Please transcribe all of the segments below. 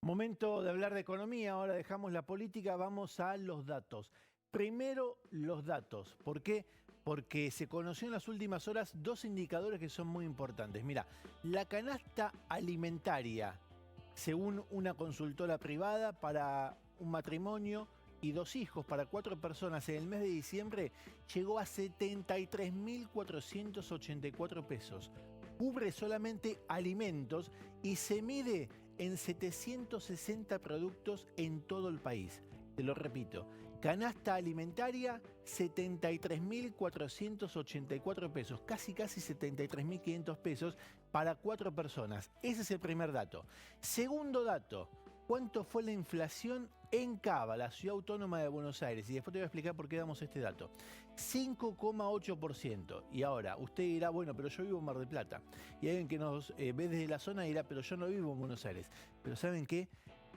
Momento de hablar de economía, ahora dejamos la política, vamos a los datos. Primero, los datos. ¿Por qué? Porque se conoció en las últimas horas dos indicadores que son muy importantes. Mira, la canasta alimentaria, según una consultora privada para un matrimonio y dos hijos para 4 personas en el mes de diciembre, llegó a 73.484 pesos. Cubre solamente alimentos y se mide en 760 productos en todo el país. Te lo repito, canasta alimentaria, 73.484 pesos, casi 73.500 pesos para 4 personas. Ese es el primer dato. Segundo dato, ¿cuánto fue la inflación en Cava, la ciudad autónoma de Buenos Aires? Y después te voy a explicar por qué damos este dato. 5,8%. Y ahora, usted dirá, bueno, pero yo vivo en Mar del Plata. Y alguien que nos ve desde la zona dirá, pero yo no vivo en Buenos Aires. Pero ¿saben qué?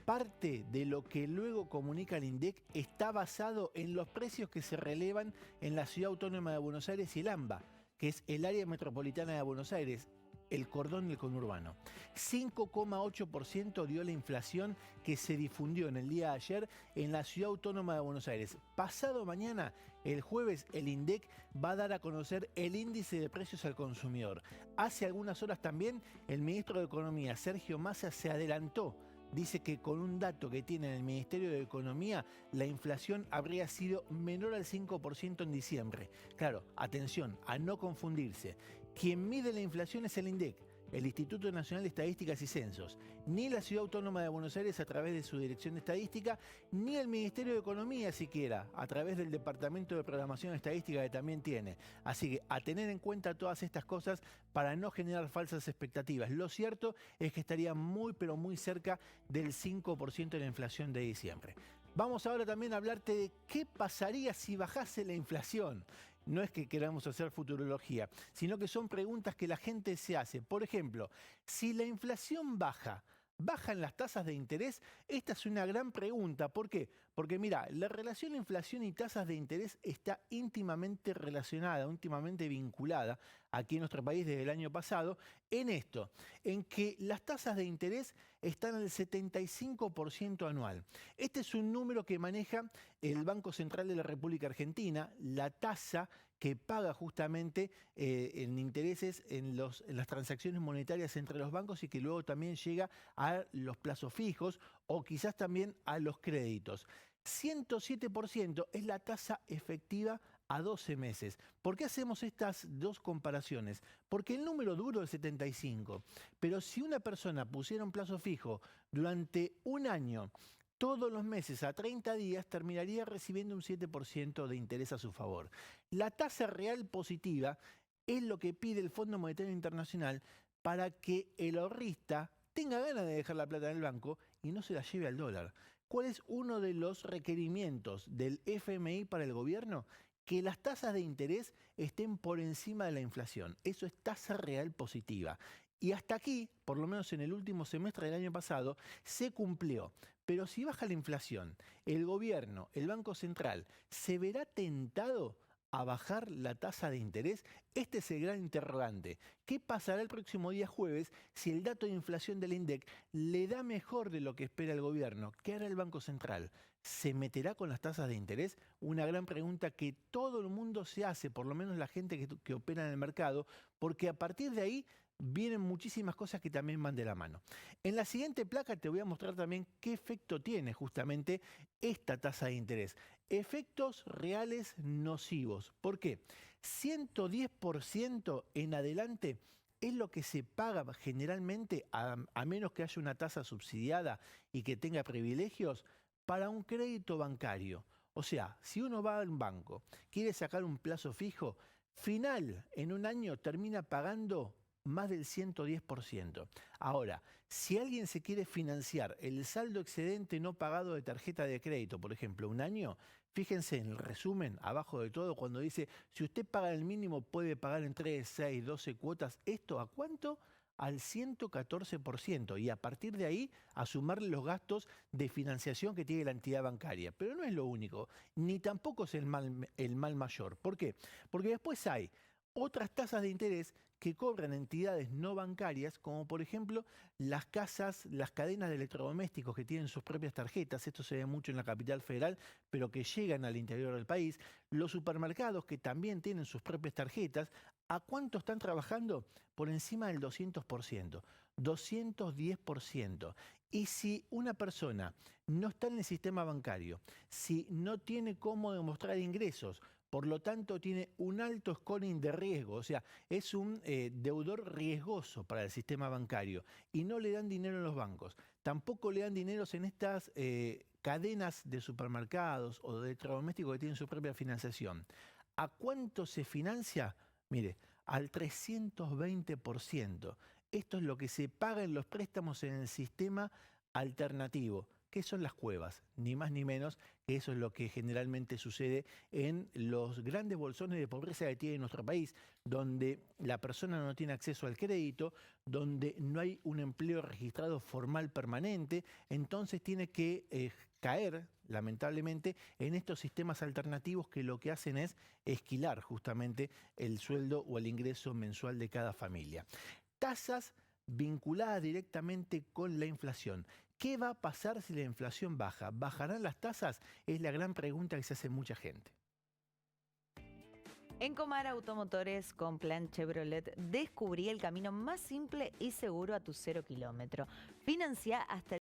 Parte de lo que luego comunica el INDEC está basado en los precios que se relevan en la ciudad autónoma de Buenos Aires y el AMBA, que es el área metropolitana de Buenos Aires, el cordón y el conurbano. 5,8% dio la inflación que se difundió en el día de ayer en la ciudad autónoma de Buenos Aires. Pasado mañana, el jueves, el INDEC va a dar a conocer el índice de precios al consumidor. Hace algunas horas también, el ministro de Economía, Sergio Massa, se adelantó. Dice que con un dato que tiene en el Ministerio de Economía, la inflación habría sido menor al 5% en diciembre. Claro, atención, a no confundirse. Quien mide la inflación es el INDEC, el Instituto Nacional de Estadísticas y Censos, ni la Ciudad Autónoma de Buenos Aires a través de su Dirección de Estadística, ni el Ministerio de Economía siquiera, a través del Departamento de Programación Estadística que también tiene. Así que a tener en cuenta todas estas cosas para no generar falsas expectativas. Lo cierto es que estaría muy pero muy cerca del 5% de la inflación de diciembre. Vamos ahora también a hablarte de qué pasaría si bajase la inflación. No es que queramos hacer futurología, sino que son preguntas que la gente se hace. Por ejemplo, si la inflación ¿bajan las tasas de interés? Esta es una gran pregunta. ¿Por qué? Porque mira, la relación inflación y tasas de interés está íntimamente relacionada, íntimamente vinculada aquí en nuestro país desde el año pasado, en esto, en que las tasas de interés están al 75% anual. Este es un número que maneja el Banco Central de la República Argentina, la tasa que paga justamente en intereses en las transacciones monetarias entre los bancos y que luego también llega a los plazos fijos o quizás también a los créditos. 107% es la tasa efectiva a 12 meses. ¿Por qué hacemos estas dos comparaciones? Porque el número duro es 75, pero si una persona pusiera un plazo fijo durante un año, todos los meses a 30 días, terminaría recibiendo un 7% de interés a su favor. La tasa real positiva es lo que pide el Fondo Monetario Internacional para que el ahorrista tenga ganas de dejar la plata en el banco y no se la lleve al dólar. ¿Cuál es uno de los requerimientos del FMI para el gobierno? Que las tasas de interés estén por encima de la inflación. Eso es tasa real positiva. Y hasta aquí, por lo menos en el último semestre del año pasado, se cumplió. Pero si baja la inflación, el gobierno, el Banco Central, ¿se verá tentado a bajar la tasa de interés? Este es el gran interrogante. ¿Qué pasará el próximo día jueves si el dato de inflación del INDEC le da mejor de lo que espera el gobierno? ¿Qué hará el Banco Central? ¿Se meterá con las tasas de interés? Una gran pregunta que todo el mundo se hace, por lo menos la gente que opera en el mercado, porque a partir de ahí vienen muchísimas cosas que también van de la mano. En la siguiente placa te voy a mostrar también qué efecto tiene justamente esta tasa de interés. Efectos reales nocivos. ¿Por qué? 110% en adelante es lo que se paga generalmente, a menos que haya una tasa subsidiada y que tenga privilegios, para un crédito bancario. O sea, si uno va a un banco, quiere sacar un plazo fijo, final en un año termina pagando más del 110%. Ahora, si alguien se quiere financiar el saldo excedente no pagado de tarjeta de crédito, por ejemplo, un año, fíjense en el resumen, abajo de todo, cuando dice, si usted paga el mínimo, puede pagar en 3, 6, 12 cuotas. ¿Esto a cuánto? Al 114%, y a partir de ahí a sumarle los gastos de financiación que tiene la entidad bancaria. Pero no es lo único, ni tampoco es el mal mayor. ¿Por qué? Porque después hay Otras tasas de interés que cobran entidades no bancarias, como por ejemplo las casas, las cadenas de electrodomésticos que tienen sus propias tarjetas, esto se ve mucho en la capital federal, pero que llegan al interior del país, los supermercados que también tienen sus propias tarjetas. ¿A cuánto están trabajando? Por encima del 200%, 210%. Y si una persona no está en el sistema bancario, si no tiene cómo demostrar ingresos, por lo tanto tiene un alto scoring de riesgo, o sea, es un deudor riesgoso para el sistema bancario y no le dan dinero en los bancos, tampoco le dan dinero en estas cadenas de supermercados o de electrodomésticos que tienen su propia financiación. ¿A cuánto se financia? Mire, al 320%. Esto es lo que se paga en los préstamos en el sistema alternativo. ¿Qué son las cuevas? Ni más ni menos que eso es lo que generalmente sucede en los grandes bolsones de pobreza que tiene nuestro país, donde la persona no tiene acceso al crédito, donde no hay un empleo registrado formal permanente, entonces tiene que caer, lamentablemente, en estos sistemas alternativos que lo que hacen es esquilar justamente el sueldo o el ingreso mensual de cada familia. Tasas vinculadas directamente con la inflación. ¿Qué va a pasar si la inflación baja? ¿Bajarán las tasas? Es la gran pregunta que se hace mucha gente. En Comar Automotores con Plan Chevrolet descubrí el camino más simple y seguro a tu 0 kilómetro. Financia hasta